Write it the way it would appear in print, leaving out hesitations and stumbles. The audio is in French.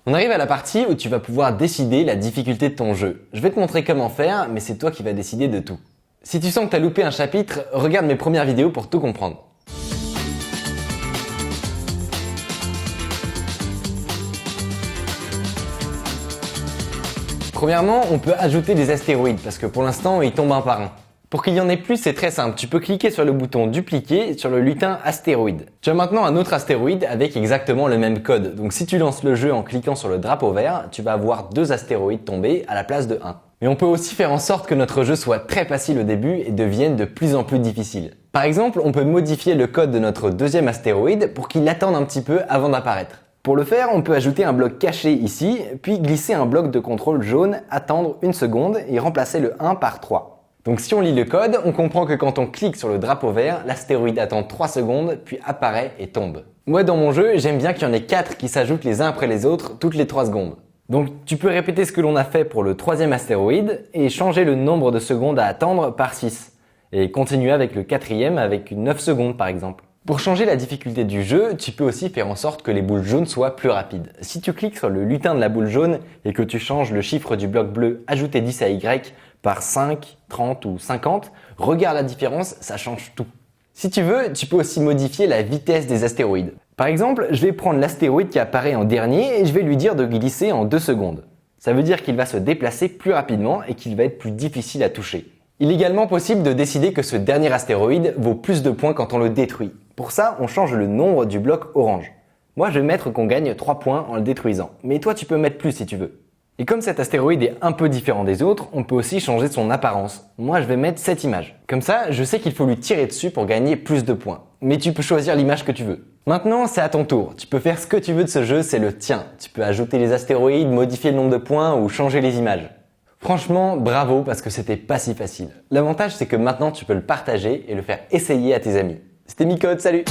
On arrive à la partie où tu vas pouvoir décider la difficulté de ton jeu. Je vais te montrer comment faire, mais c'est toi qui vas décider de tout. Si tu sens que tu as loupé un chapitre, regarde mes premières vidéos pour tout comprendre. Premièrement, on peut ajouter des astéroïdes parce que pour l'instant, ils tombent un par un. Pour qu'il y en ait plus, c'est très simple. Tu peux cliquer sur le bouton dupliquer sur le lutin astéroïde. Tu as maintenant un autre astéroïde avec exactement le même code. Donc si tu lances le jeu en cliquant sur le drapeau vert, tu vas avoir 2 astéroïdes tomber à la place de 1. Mais on peut aussi faire en sorte que notre jeu soit très facile au début et devienne de plus en plus difficile. Par exemple, on peut modifier le code de notre deuxième astéroïde pour qu'il attende un petit peu avant d'apparaître. Pour le faire, on peut ajouter un bloc caché ici, puis glisser un bloc de contrôle jaune, attendre 1 seconde et remplacer le 1 par 3. Donc si on lit le code, on comprend que quand on clique sur le drapeau vert, l'astéroïde attend 3 secondes, puis apparaît et tombe. Moi dans mon jeu, j'aime bien qu'il y en ait 4 qui s'ajoutent les uns après les autres toutes les 3 secondes. Donc tu peux répéter ce que l'on a fait pour le troisième astéroïde et changer le nombre de secondes à attendre par 6. Et continuer avec le quatrième avec 9 secondes par exemple. Pour changer la difficulté du jeu, tu peux aussi faire en sorte que les boules jaunes soient plus rapides. Si tu cliques sur le lutin de la boule jaune et que tu changes le chiffre du bloc bleu ajouter 10 à Y par 5, 30 ou 50, regarde la différence, ça change tout. Si tu veux, tu peux aussi modifier la vitesse des astéroïdes. Par exemple, je vais prendre l'astéroïde qui apparaît en dernier et je vais lui dire de glisser en 2 secondes. Ça veut dire qu'il va se déplacer plus rapidement et qu'il va être plus difficile à toucher. Il est également possible de décider que ce dernier astéroïde vaut plus de points quand on le détruit. Pour ça, on change le nombre du bloc orange. Moi, je vais mettre qu'on gagne 3 points en le détruisant. Mais toi, tu peux mettre plus si tu veux. Et comme cet astéroïde est un peu différent des autres, on peut aussi changer son apparence. Moi, je vais mettre cette image. Comme ça, je sais qu'il faut lui tirer dessus pour gagner plus de points. Mais tu peux choisir l'image que tu veux. Maintenant, c'est à ton tour. Tu peux faire ce que tu veux de ce jeu, c'est le tien. Tu peux ajouter les astéroïdes, modifier le nombre de points ou changer les images. Franchement, bravo parce que c'était pas si facile. L'avantage, c'est que maintenant, tu peux le partager et le faire essayer à tes amis. C'était Micode, salut!